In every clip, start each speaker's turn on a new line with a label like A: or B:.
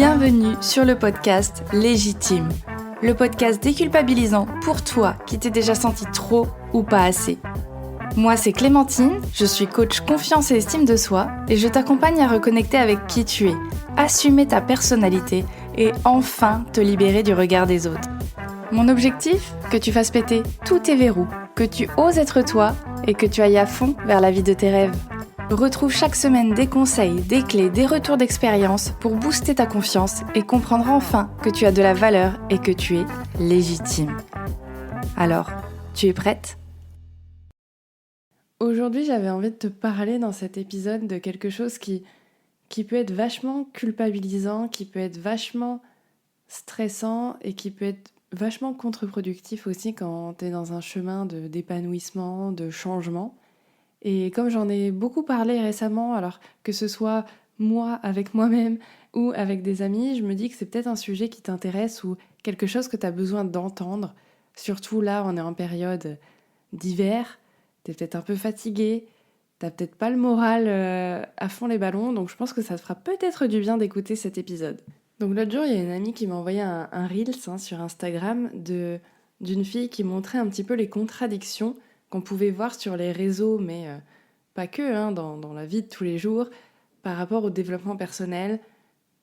A: Bienvenue sur le podcast Légitime, le podcast déculpabilisant pour toi qui t'es déjà senti trop ou pas assez. Moi c'est Clémentine, je suis coach confiance et estime de soi et je t'accompagne à reconnecter avec qui tu es, assumer ta personnalité et enfin te libérer du regard des autres. Mon objectif, que tu fasses péter tous tes verrous, que tu oses être toi et que tu ailles à fond vers la vie de tes rêves. Retrouve chaque semaine des conseils, des clés, des retours d'expérience pour booster ta confiance et comprendre enfin que tu as de la valeur et que tu es légitime. Alors, tu es prête ? Aujourd'hui, j'avais envie de te parler dans cet épisode de quelque chose qui peut être vachement culpabilisant, qui peut être vachement stressant et qui peut être vachement contre-productif aussi quand tu es dans un chemin d'épanouissement, de changement. Et comme j'en ai beaucoup parlé récemment, alors que ce soit moi avec moi-même ou avec des amis, je me dis que c'est peut-être un sujet qui t'intéresse ou quelque chose que tu as besoin d'entendre. Surtout là, on est en période d'hiver, t'es peut-être un peu fatigué, t'as peut-être pas le moral à fond les ballons, donc je pense que ça te fera peut-être du bien d'écouter cet épisode. Donc l'autre jour, il y a une amie qui m'a envoyé un Reels sur Instagram d'une fille qui montrait un petit peu les contradictions qu'on pouvait voir sur les réseaux, mais pas que, dans la vie de tous les jours, par rapport au développement personnel,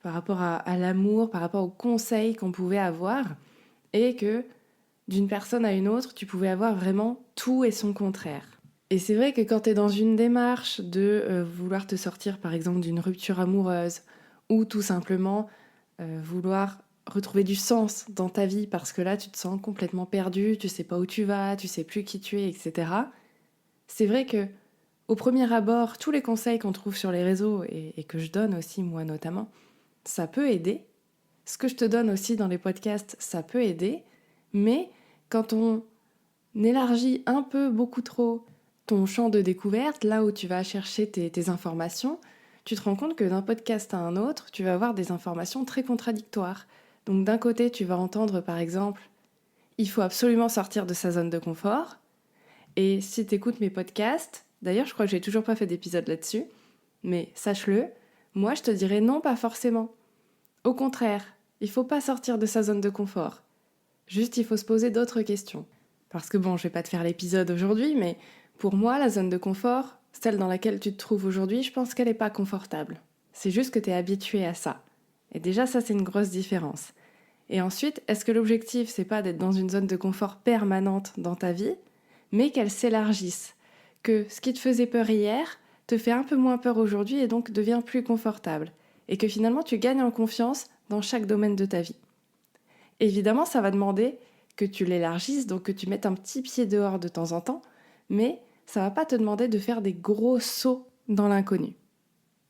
A: par rapport à l'amour, par rapport aux conseils qu'on pouvait avoir, et que d'une personne à une autre, tu pouvais avoir vraiment tout et son contraire. Et c'est vrai que quand tu es dans une démarche de vouloir te sortir par exemple d'une rupture amoureuse, ou tout simplement vouloir retrouver du sens dans ta vie parce que là tu te sens complètement perdu, tu sais pas où tu vas, tu sais plus qui tu es, etc. C'est vrai que au premier abord, tous les conseils qu'on trouve sur les réseaux et que je donne aussi moi notamment, ça peut aider. Ce que je te donne aussi dans les podcasts, ça peut aider. Mais quand on élargit un peu beaucoup trop ton champ de découverte, là où tu vas chercher tes informations, tu te rends compte que d'un podcast à un autre, tu vas avoir des informations très contradictoires. Donc d'un côté, tu vas entendre par exemple « il faut absolument sortir de sa zone de confort ». Et si tu écoutes mes podcasts, d'ailleurs je crois que j'ai toujours pas fait d'épisode là-dessus, mais sache-le, moi je te dirais non, pas forcément. Au contraire, il faut pas sortir de sa zone de confort. Juste il faut se poser d'autres questions. Parce que bon, je vais pas te faire l'épisode aujourd'hui, mais pour moi la zone de confort, celle dans laquelle tu te trouves aujourd'hui, je pense qu'elle est pas confortable. C'est juste que tu es habitué à ça. Et déjà ça c'est une grosse différence. Et ensuite, est-ce que l'objectif c'est pas d'être dans une zone de confort permanente dans ta vie, mais qu'elle s'élargisse, que ce qui te faisait peur hier te fait un peu moins peur aujourd'hui et donc devient plus confortable, et que finalement tu gagnes en confiance dans chaque domaine de ta vie. Évidemment, ça va demander que tu l'élargisses, donc que tu mettes un petit pied dehors de temps en temps, mais ça va pas te demander de faire des gros sauts dans l'inconnu.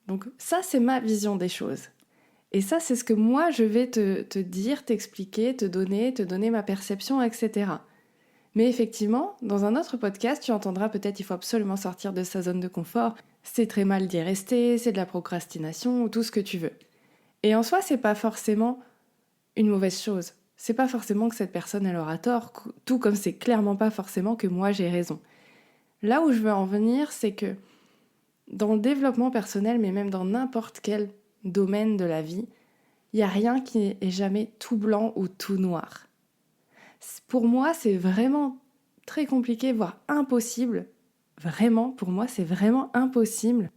A: Donc ça, c'est ma vision des choses. Et ça, c'est ce que moi, je vais te dire, t'expliquer, te donner ma perception, etc. Mais effectivement, dans un autre podcast, tu entendras peut-être qu'il faut absolument sortir de sa zone de confort. C'est très mal d'y rester, c'est de la procrastination ou tout ce que tu veux. Et en soi, c'est pas forcément une mauvaise chose. C'est pas forcément que cette personne elle aura tort, tout comme c'est clairement pas forcément que moi j'ai raison. Là où je veux en venir, c'est que dans le développement personnel, mais même dans n'importe quel domaine de la vie, il n'y a rien qui est jamais tout blanc ou tout noir. Pour moi, c'est vraiment très compliqué, voire impossible. Vraiment, pour moi, c'est vraiment impossible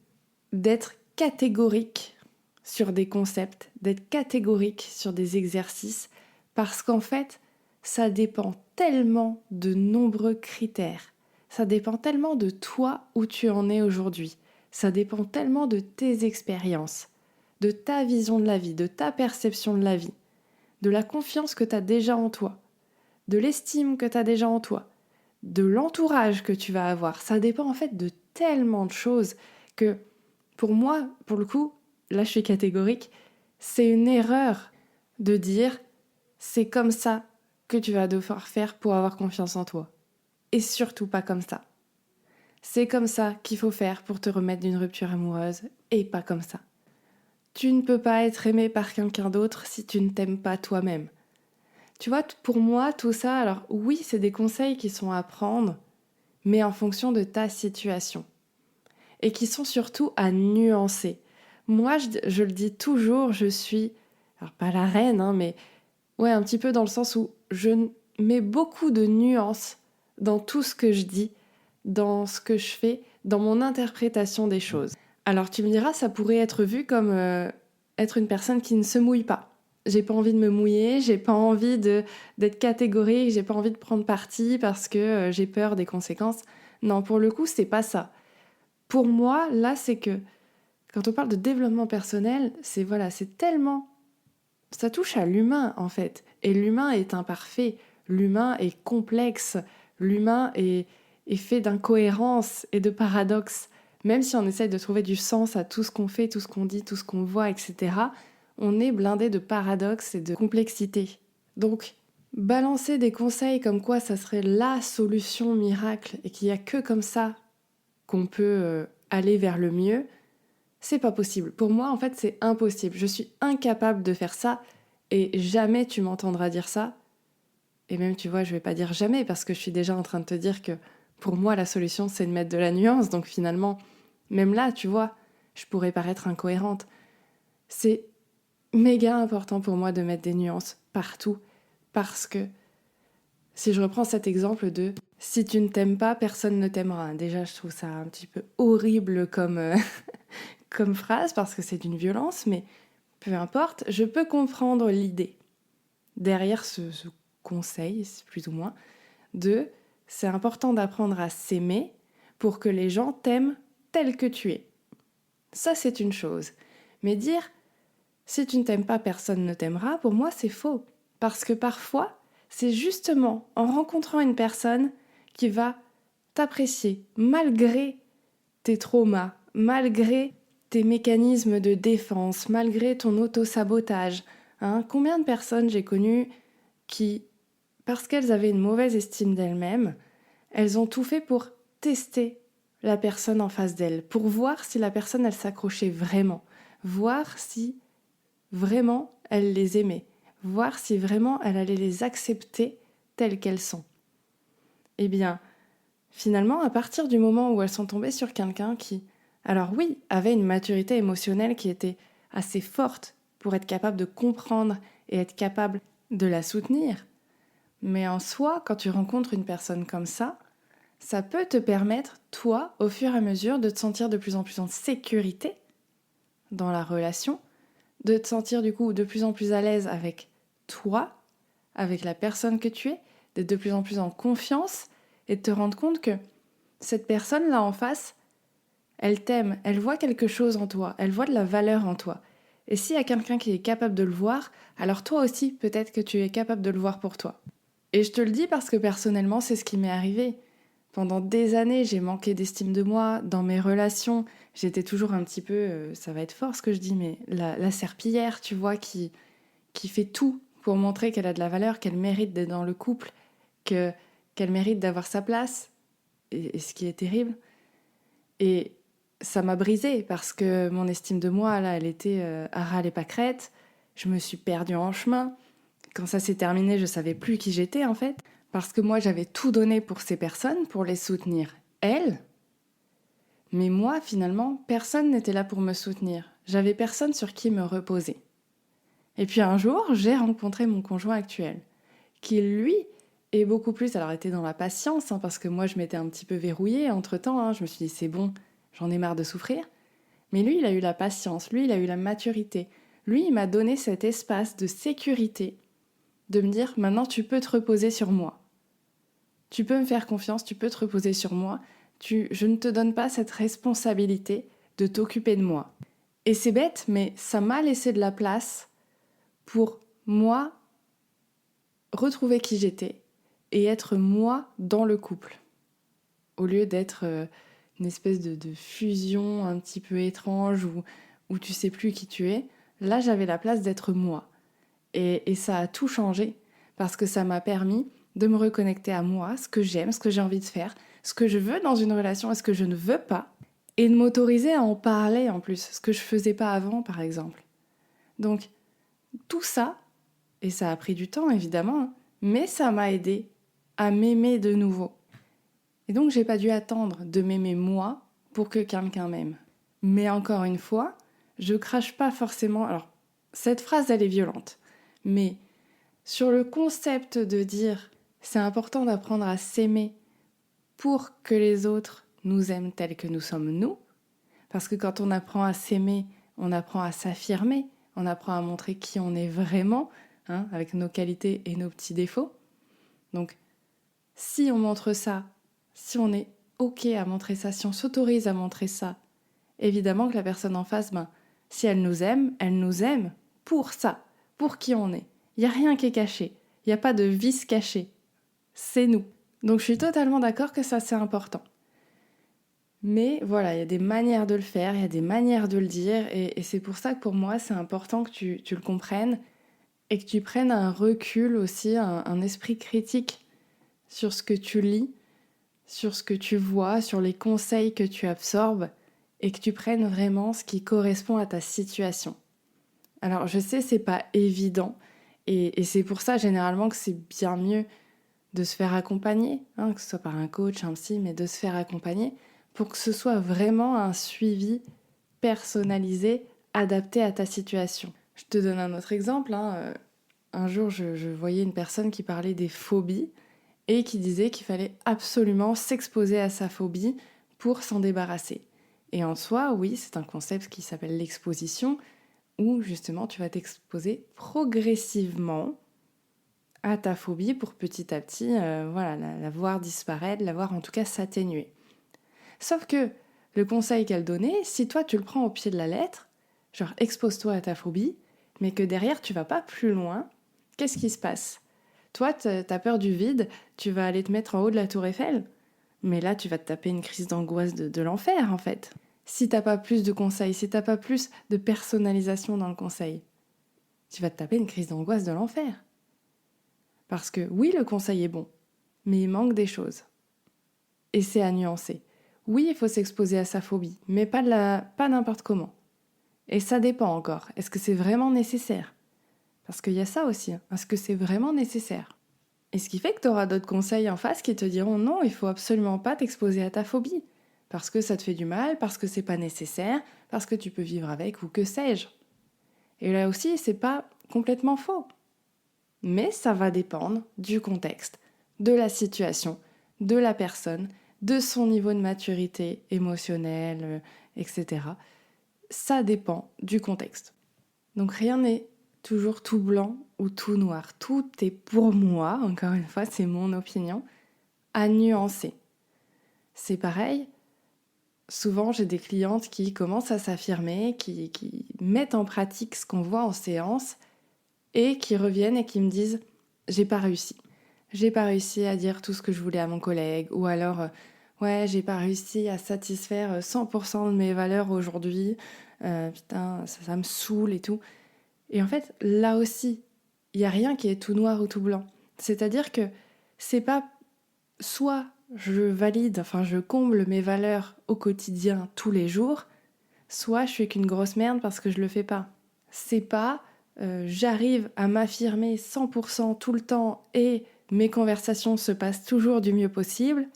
A: d'être catégorique sur des concepts, d'être catégorique sur des exercices, parce qu'en fait, ça dépend tellement de nombreux critères. Ça dépend tellement de toi où tu en es aujourd'hui. Ça dépend tellement de tes expériences, de ta vision de la vie, de ta perception de la vie, de la confiance que tu as déjà en toi, de l'estime que tu as déjà en toi, de l'entourage que tu vas avoir. Ça dépend en fait de tellement de choses que, pour moi, pour le coup, là je suis catégorique, c'est une erreur de dire c'est comme ça que tu vas devoir faire pour avoir confiance en toi. Et surtout pas comme ça. C'est comme ça qu'il faut faire pour te remettre d'une rupture amoureuse et pas comme ça. Tu ne peux pas être aimé par quelqu'un d'autre si tu ne t'aimes pas toi-même. Tu vois, pour moi, tout ça, alors oui, c'est des conseils qui sont à prendre, mais en fonction de ta situation. Et qui sont surtout à nuancer. Moi, je le dis toujours, je suis alors pas la reine, hein, mais ouais, un petit peu dans le sens où je mets beaucoup de nuances dans tout ce que je dis, dans ce que je fais, dans mon interprétation des choses. Alors tu me diras, ça pourrait être vu comme être une personne qui ne se mouille pas. J'ai pas envie de me mouiller, j'ai pas envie d'être catégorique, j'ai pas envie de prendre parti parce que j'ai peur des conséquences. Non, pour le coup, c'est pas ça. Pour moi, là, c'est que quand on parle de développement personnel, c'est tellement... Ça touche à l'humain, en fait. Et l'humain est imparfait, l'humain est complexe, l'humain est fait d'incohérences et de paradoxes. Même si on essaye de trouver du sens à tout ce qu'on fait, tout ce qu'on dit, tout ce qu'on voit, etc., on est blindé de paradoxes et de complexité. Donc, balancer des conseils comme quoi ça serait la solution miracle et qu'il n'y a que comme ça qu'on peut aller vers le mieux, c'est pas possible. Pour moi, en fait, c'est impossible. Je suis incapable de faire ça et jamais tu m'entendras dire ça. Et même, tu vois, je vais pas dire jamais parce que je suis déjà en train de te dire que pour moi, la solution, c'est de mettre de la nuance. Donc finalement, même là, tu vois, je pourrais paraître incohérente. C'est méga important pour moi de mettre des nuances partout parce que si je reprends cet exemple de si tu ne t'aimes pas, personne ne t'aimera. Déjà, je trouve ça un petit peu horrible comme phrase parce que c'est d'une violence, mais peu importe, je peux comprendre l'idée derrière ce conseil, plus ou moins, de c'est important d'apprendre à s'aimer pour que les gens t'aiment tel que tu es. Ça, c'est une chose. Mais dire si tu ne t'aimes pas, personne ne t'aimera, pour moi, c'est faux. Parce que parfois, c'est justement en rencontrant une personne qui va t'apprécier malgré tes traumas, malgré tes mécanismes de défense, malgré ton auto-sabotage. Hein, combien de personnes j'ai connues qui, parce qu'elles avaient une mauvaise estime d'elles-mêmes, elles ont tout fait pour tester la personne en face d'elles, pour voir si la personne, elle s'accrochait vraiment, voir si vraiment elle les aimait, voir si vraiment elle allait les accepter telles qu'elles sont. Eh bien, finalement, à partir du moment où elles sont tombées sur quelqu'un qui, alors oui, avait une maturité émotionnelle qui était assez forte pour être capable de comprendre et être capable de la soutenir, mais en soi, quand tu rencontres une personne comme ça peut te permettre, toi, au fur et à mesure, de te sentir de plus en plus en sécurité dans la relation, de te sentir du coup de plus en plus à l'aise avec toi, avec la personne que tu es, d'être de plus en plus en confiance et de te rendre compte que cette personne-là en face, elle t'aime, elle voit quelque chose en toi, elle voit de la valeur en toi. Et s'il y a quelqu'un qui est capable de le voir, alors toi aussi, peut-être que tu es capable de le voir pour toi. Et je te le dis parce que personnellement, c'est ce qui m'est arrivé. Pendant des années, j'ai manqué d'estime de moi. Dans mes relations, j'étais toujours un petit peu, ça va être fort ce que je dis, mais la serpillière, tu vois, qui fait tout pour montrer qu'elle a de la valeur, qu'elle mérite d'être dans le couple, qu'elle mérite d'avoir sa place, et ce qui est terrible. Et ça m'a brisée parce que mon estime de moi, là, elle était à ras les pâquerettes. Je me suis perdue en chemin. Quand ça s'est terminé, je savais plus qui j'étais en fait. Parce que moi, j'avais tout donné pour ces personnes, pour les soutenir, elles. Mais moi, finalement, personne n'était là pour me soutenir. J'avais personne sur qui me reposer. Et puis un jour, j'ai rencontré mon conjoint actuel, qui lui est beaucoup plus... Alors, était dans la patience, hein, parce que moi, je m'étais un petit peu verrouillée entre-temps. Hein, je me suis dit, c'est bon, j'en ai marre de souffrir. Mais lui, il a eu la patience, lui, il a eu la maturité. Lui, il m'a donné cet espace de sécurité, de me dire, maintenant, tu peux te reposer sur moi. Tu peux me faire confiance, tu peux te reposer sur moi. Je ne te donne pas cette responsabilité de t'occuper de moi. Et c'est bête, mais ça m'a laissé de la place pour moi retrouver qui j'étais et être moi dans le couple. Au lieu d'être une espèce de fusion un petit peu étrange où tu sais plus qui tu es, là j'avais la place d'être moi. Et ça a tout changé parce que ça m'a permis de me reconnecter à moi, ce que j'aime, ce que j'ai envie de faire, ce que je veux dans une relation et ce que je ne veux pas, et de m'autoriser à en parler en plus, ce que je faisais pas avant par exemple. Donc tout ça, et ça a pris du temps évidemment, hein, mais ça m'a aidé à m'aimer de nouveau. Et donc j'ai pas dû attendre de m'aimer moi pour que quelqu'un m'aime. Mais encore une fois, je crache pas forcément, alors Cette phrase, elle est violente. Mais sur le concept de dire c'est important d'apprendre à s'aimer pour que les autres nous aiment tels que nous sommes nous, parce que quand on apprend à s'aimer, on apprend à s'affirmer, on apprend à montrer qui on est vraiment, avec nos qualités et nos petits défauts. Donc, si on montre ça, si on est OK à montrer ça, si on s'autorise à montrer ça, évidemment que la personne en face, si elle nous aime pour ça, pour qui on est. Il n'y a rien qui est caché, il n'y a pas de vice caché. C'est nous. Donc je suis totalement d'accord que ça c'est important. Mais voilà, il y a des manières de le faire, il y a des manières de le dire, et c'est pour ça que pour moi c'est important que tu le comprennes et que tu prennes un recul aussi, un esprit critique sur ce que tu lis, sur ce que tu vois, sur les conseils que tu absorbes, et que tu prennes vraiment ce qui correspond à ta situation. Alors je sais, c'est pas évident, et c'est pour ça généralement que c'est bien mieux de se faire accompagner, que ce soit par un coach, un psy, mais de se faire accompagner pour que ce soit vraiment un suivi personnalisé, adapté à ta situation. Je te donne un autre exemple. Un jour, je voyais une personne qui parlait des phobies et qui disait qu'il fallait absolument s'exposer à sa phobie pour s'en débarrasser. Et en soi, oui, c'est un concept qui s'appelle l'exposition, où justement tu vas t'exposer progressivement à ta phobie pour petit à petit la voir disparaître, la voir en tout cas s'atténuer. Sauf que le conseil qu'elle donnait, si toi tu le prends au pied de la lettre, genre expose-toi à ta phobie, mais que derrière tu vas pas plus loin, qu'est-ce qui se passe ? Toi, t'as peur du vide, tu vas aller te mettre en haut de la tour Eiffel, mais là tu vas te taper une crise d'angoisse de l'enfer en fait. Si t'as pas plus de conseils, si t'as pas plus de personnalisation dans le conseil, tu vas te taper une crise d'angoisse de l'enfer. Parce que oui, le conseil est bon, mais il manque des choses. Et c'est à nuancer. Oui, il faut s'exposer à sa phobie, mais pas n'importe comment. Et ça dépend encore. Est-ce que c'est vraiment nécessaire ? Parce qu'il y a ça aussi. Est-ce que c'est vraiment nécessaire ? Et ce qui fait que tu auras d'autres conseils en face qui te diront non, il faut absolument pas t'exposer à ta phobie. Parce que ça te fait du mal, parce que c'est pas nécessaire, parce que tu peux vivre avec ou que sais-je. Et là aussi, c'est pas complètement faux. Mais ça va dépendre du contexte, de la situation, de la personne, de son niveau de maturité émotionnelle, etc. Ça dépend du contexte. Donc rien n'est toujours tout blanc ou tout noir. Tout est pour moi, encore une fois, c'est mon opinion, à nuancer. C'est pareil, souvent j'ai des clientes qui commencent à s'affirmer, qui mettent en pratique ce qu'on voit en séance et qui reviennent et qui me disent « j'ai pas réussi ». J'ai pas réussi à dire tout ce que je voulais à mon collègue, ou alors ouais, j'ai pas réussi à satisfaire 100% de mes valeurs aujourd'hui, putain, ça me saoule et tout. Et en fait, là aussi, il n'y a rien qui est tout noir ou tout blanc. C'est-à-dire que c'est pas soit je valide, je comble mes valeurs au quotidien tous les jours, soit je suis qu'une grosse merde parce que je le fais pas. C'est pas j'arrive à m'affirmer 100% tout le temps et mes conversations se passent toujours du mieux possible,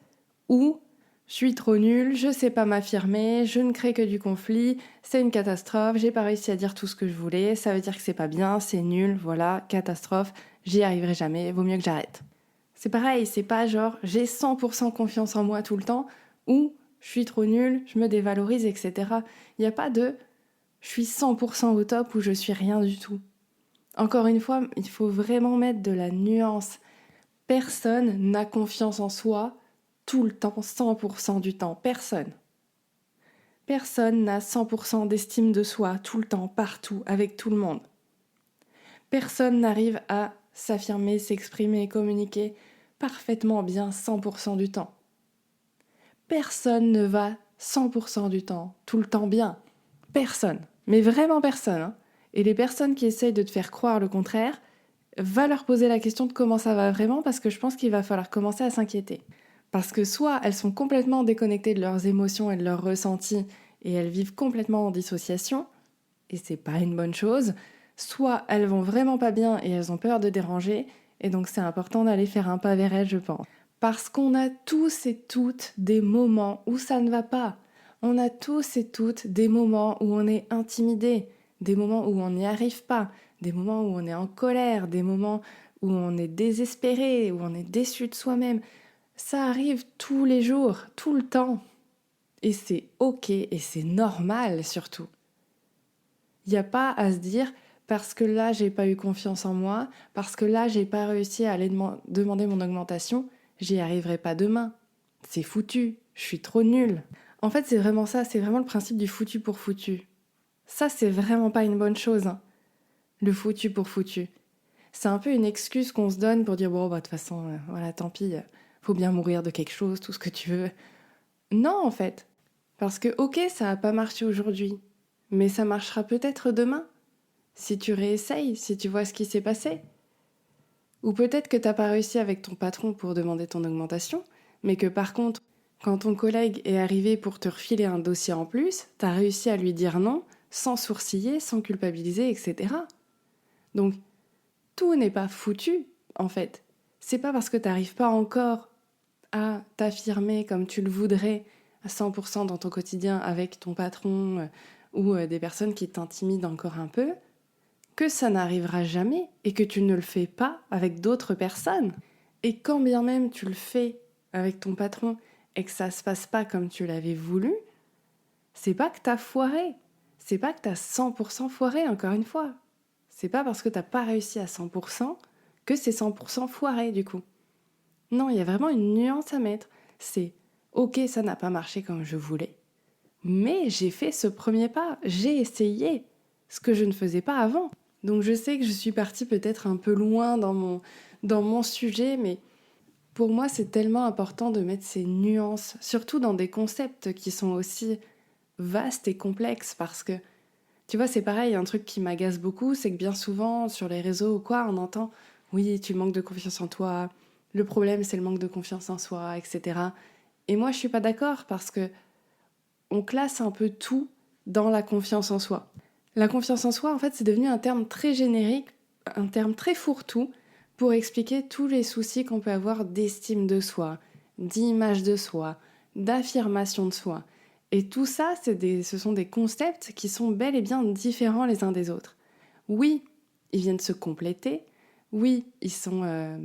A: ou je suis trop nulle, je sais pas m'affirmer, je ne crée que du conflit, c'est une catastrophe, j'ai pas réussi à dire tout ce que je voulais, ça veut dire que c'est pas bien, c'est nul, voilà, catastrophe, j'y arriverai jamais, vaut mieux que j'arrête. C'est pareil, c'est pas genre j'ai 100% confiance en moi tout le temps, ou je suis trop nulle, je me dévalorise, etc. Il n'y a pas de je suis 100% au top ou je suis rien du tout. Encore une fois, il faut vraiment mettre de la nuance. Personne n'a confiance en soi tout le temps, 100% du temps. Personne. Personne n'a 100% d'estime de soi tout le temps, partout, avec tout le monde. Personne n'arrive à s'affirmer, s'exprimer, communiquer parfaitement bien 100% du temps. Personne ne va 100% du temps, tout le temps bien. Personne. Mais vraiment personne. Et les personnes qui essayent de te faire croire le contraire, va leur poser la question de comment ça va vraiment, parce que je pense qu'il va falloir commencer à s'inquiéter. Parce que soit elles sont complètement déconnectées de leurs émotions et de leurs ressentis, et elles vivent complètement en dissociation, et c'est pas une bonne chose, soit elles vont vraiment pas bien et elles ont peur de déranger, et donc c'est important d'aller faire un pas vers elles, je pense. Parce qu'on a tous et toutes des moments où ça ne va pas. On a tous et toutes des moments où on est intimidé. des moments où on n'y arrive pas, des moments où on est en colère, des moments où on est désespéré, où on est déçu de soi-même. Ça arrive tous les jours, tout le temps. Et c'est ok et c'est normal surtout. Il n'y a pas à se dire parce que là j'ai pas eu confiance en moi, parce que là j'ai pas réussi à aller demander mon augmentation, j'y arriverai pas demain. C'est foutu, je suis trop nulle. En fait c'est vraiment ça, c'est vraiment le principe du foutu pour foutu. Ça c'est vraiment pas une bonne chose, hein. Le foutu pour foutu. C'est un peu une excuse qu'on se donne pour dire bon bah de toute façon voilà tant pis, faut bien mourir de quelque chose, tout ce que tu veux. Non en fait, parce que ok ça a pas marché aujourd'hui, mais ça marchera peut-être demain. Si tu réessayes, si tu vois ce qui s'est passé. Ou peut-être que t'as pas réussi avec ton patron pour demander ton augmentation, mais que par contre, quand ton collègue est arrivé pour te refiler un dossier en plus, t'as réussi à lui dire non, sans sourciller, sans culpabiliser, etc. Donc, tout n'est pas foutu, en fait. C'est pas parce que t'arrives pas encore à t'affirmer comme tu le voudrais à 100% dans ton quotidien avec ton patron ou des personnes qui t'intimident encore un peu, que ça n'arrivera jamais et que tu ne le fais pas avec d'autres personnes. Et quand bien même tu le fais avec ton patron et que ça se passe pas comme tu l'avais voulu, c'est pas que t'as foiré. C'est pas que t'as 100% foiré, encore une fois. C'est pas parce que t'as pas réussi à 100% que c'est 100% foiré, du coup. Non, il y a vraiment une nuance à mettre. C'est ok, ça n'a pas marché comme je voulais, mais j'ai fait ce premier pas, j'ai essayé, ce que je ne faisais pas avant. Donc je sais que je suis partie peut-être un peu loin dans mon sujet, mais pour moi c'est tellement important de mettre ces nuances, surtout dans des concepts qui sont aussi vastes et complexes, parce que tu vois c'est pareil, un truc qui m'agace beaucoup, c'est que bien souvent sur les réseaux ou quoi, on entend oui tu manques de confiance en toi, le problème c'est le manque de confiance en soi, etc. Et moi je suis pas d'accord parce que on classe un peu tout dans la confiance en soi. La confiance en soi, en fait, c'est devenu un terme très générique, un terme très fourre-tout pour expliquer tous les soucis qu'on peut avoir d'estime de soi, d'image de soi, d'affirmation de soi. Et tout ça, ce sont des concepts qui sont bel et bien différents les uns des autres. Oui, ils viennent se compléter. Oui, ils sont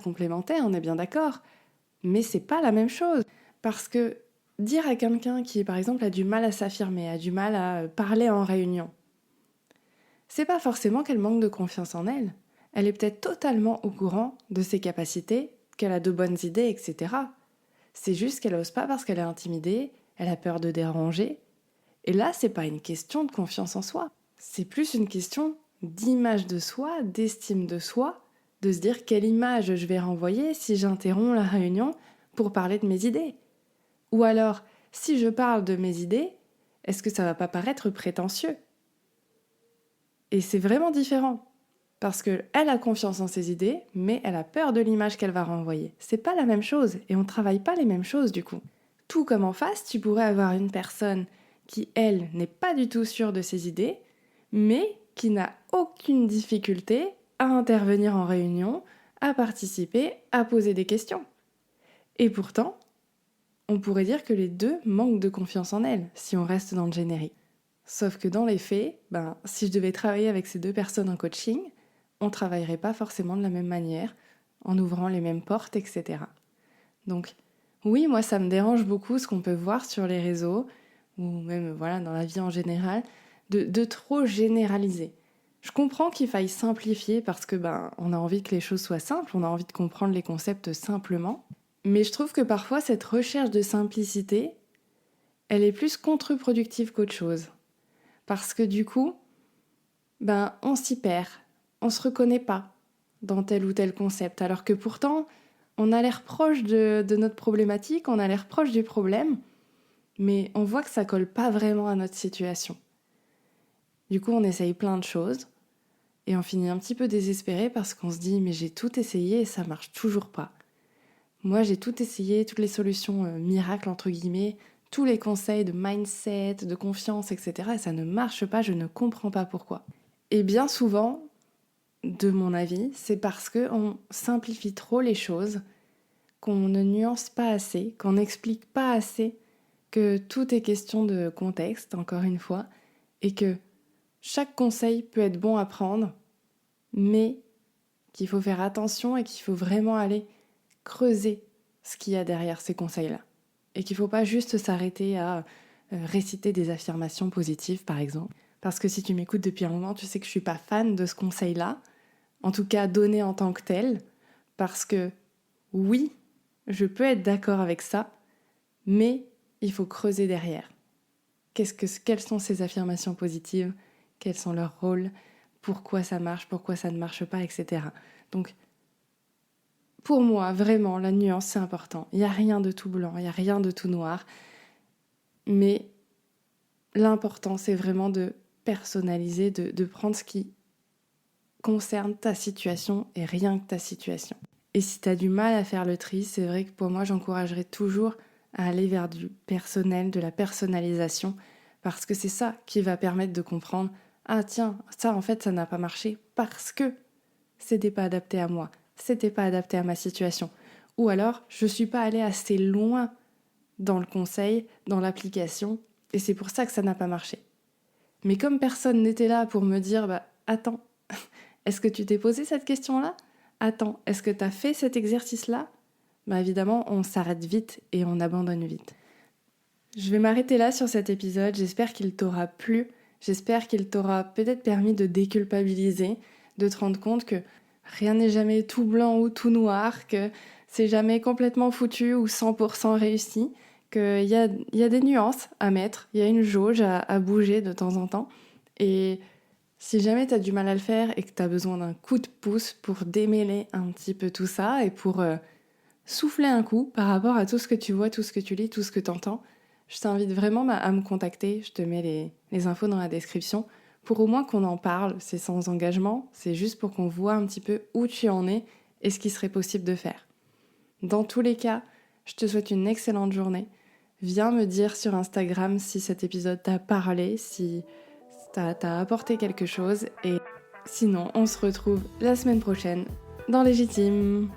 A: complémentaires, on est bien d'accord. Mais c'est pas la même chose. Parce que dire à quelqu'un qui, par exemple, a du mal à s'affirmer, a du mal à parler en réunion, c'est pas forcément qu'elle manque de confiance en elle. Elle est peut-être totalement au courant de ses capacités, qu'elle a de bonnes idées, etc. C'est juste qu'elle n'ose pas parce qu'elle est intimidée, elle a peur de déranger. Et là, c'est pas une question de confiance en soi. C'est plus une question d'image de soi, d'estime de soi, de se dire quelle image je vais renvoyer si j'interromps la réunion pour parler de mes idées. Ou alors, si je parle de mes idées, est-ce que ça va pas paraître prétentieux? Et c'est vraiment différent. Parce qu'elle a confiance en ses idées, mais elle a peur de l'image qu'elle va renvoyer. C'est pas la même chose, et on travaille pas les mêmes choses du coup. Tout comme en face, tu pourrais avoir une personne qui, elle, n'est pas du tout sûre de ses idées, mais qui n'a aucune difficulté à intervenir en réunion, à participer, à poser des questions. Et pourtant, on pourrait dire que les deux manquent de confiance en elles, si on reste dans le générique. Sauf que dans les faits, si je devais travailler avec ces deux personnes en coaching, on travaillerait pas forcément de la même manière, en ouvrant les mêmes portes, etc. Donc, oui, moi ça me dérange beaucoup ce qu'on peut voir sur les réseaux, ou même voilà dans la vie en général, de trop généraliser. Je comprends qu'il faille simplifier parce que on a envie que les choses soient simples, on a envie de comprendre les concepts simplement. Mais je trouve que parfois cette recherche de simplicité, elle est plus contre-productive qu'autre chose. Parce que du coup, on s'y perd, on se reconnaît pas dans tel ou tel concept, alors que pourtant, on a l'air proche de notre problématique, on a l'air proche du problème, mais on voit que ça colle pas vraiment à notre situation. Du coup, on essaye plein de choses, et on finit un petit peu désespéré parce qu'on se dit « mais j'ai tout essayé et ça marche toujours pas ». Moi, j'ai tout essayé, toutes les solutions miracles, entre guillemets, tous les conseils de mindset, de confiance, etc. Et ça ne marche pas, je ne comprends pas pourquoi. Et bien souvent, de mon avis, c'est parce qu'on simplifie trop les choses, qu'on ne nuance pas assez, qu'on n'explique pas assez, que tout est question de contexte, encore une fois, et que chaque conseil peut être bon à prendre, mais qu'il faut faire attention et qu'il faut vraiment aller creuser ce qu'il y a derrière ces conseils-là. Et qu'il ne faut pas juste s'arrêter à réciter des affirmations positives, par exemple. Parce que si tu m'écoutes depuis un moment, tu sais que je ne suis pas fan de ce conseil-là, en tout cas donné en tant que tel, parce que oui, je peux être d'accord avec ça, mais il faut creuser derrière. Quelles sont ces affirmations positives? Quels sont leurs rôles? Pourquoi ça marche? Pourquoi ça ne marche pas? Etc. Donc, pour moi, vraiment, la nuance, c'est important. Il n'y a rien de tout blanc, il n'y a rien de tout noir. Mais l'important, c'est vraiment de personnaliser, de prendre ce qui concerne ta situation et rien que ta situation. Et si tu as du mal à faire le tri, c'est vrai que pour moi, j'encouragerais toujours à aller vers du personnel, de la personnalisation, parce que c'est ça qui va permettre de comprendre « Ah tiens, ça en fait, ça n'a pas marché parce que c'était pas adapté à moi, c'était pas adapté à ma situation. » Ou alors, je suis pas allée assez loin dans le conseil, dans l'application, et c'est pour ça que ça n'a pas marché. Mais comme personne n'était là pour me dire « Attends, est-ce que tu t'es posé cette question-là ? Attends, est-ce que tu as fait cet exercice-là ?» Évidemment, on s'arrête vite et on abandonne vite. Je vais m'arrêter là sur cet épisode. J'espère qu'il t'aura plu. J'espère qu'il t'aura peut-être permis de déculpabiliser, de te rendre compte que rien n'est jamais tout blanc ou tout noir, que c'est jamais complètement foutu ou 100% réussi, qu'il y a des nuances à mettre, il y a une jauge à bouger de temps en temps. Et si jamais tu as du mal à le faire et que tu as besoin d'un coup de pouce pour démêler un petit peu tout ça et pour souffler un coup par rapport à tout ce que tu vois, tout ce que tu lis, tout ce que tu entends, je t'invite vraiment à me contacter. Je te mets les infos dans la description pour au moins qu'on en parle. C'est sans engagement, c'est juste pour qu'on voit un petit peu où tu en es et ce qui serait possible de faire. Dans tous les cas, je te souhaite une excellente journée. Viens me dire sur Instagram si cet épisode t'a parlé, si t'as apporté quelque chose. Et sinon, on se retrouve la semaine prochaine dans Légitime.